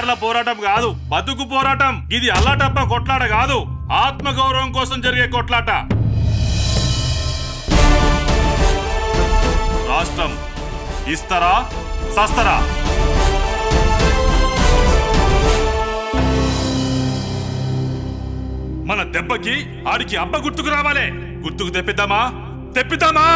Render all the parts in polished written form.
మాటల పోరాటం కాదు, బతుకు పోరాటం. ఇది అల్లాటప్ప కొట్లాట కాదు, ఆత్మగౌరవం కోసం జరిగే కొట్లాట. రాష్ట్రం ఇస్తారా సస్తరా? మన దెబ్బకి ఆడికి అబ్బ గుర్తుకు రావాలి. గుర్తుకు తెప్పిద్దామా? తెప్పిద్దామా?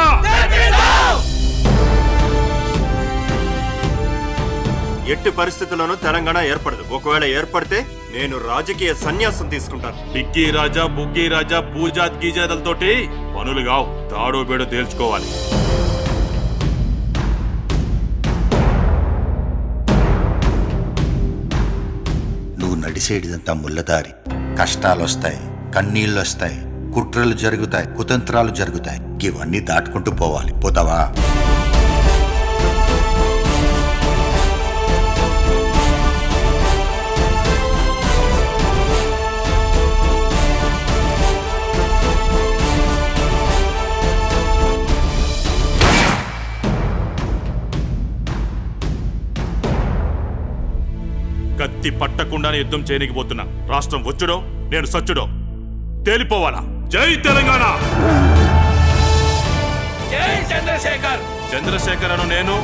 ఎట్టి పరిస్థితుల్లోనూ తెలంగాణ ఏర్పడదు. ఒకవేళ ఏర్పడితే నేను రాజకీయ సన్యాసం తీసుకుంటాను. బిక్కీ రాజా, బుక్కీ రాజా, పూజాత్ గీజాదలతోటి పనులు కావు. తాడో బేడో తేల్చుకోవాలి. నువ్వు నడిసేటిదంతా ముళ్ళదారి. కష్టాలొస్తాయి, కన్నీళ్ళొస్తాయి, కుట్రలు జరుగుతాయి, కుతంత్రాలు జరుగుతాయి. ఇవన్నీ దాటుకుంటూ పోవాలి. పోతావా? కత్తి పట్టకుండానే యుద్ధం చేయనికిపోతున్నా. రాష్ట్రం వచ్చుడో నేను సచ్చుడో తేలిపోవాలా. జై తెలంగాణ! జై చంద్రశేఖర్! చంద్రశేఖర్ అను నేను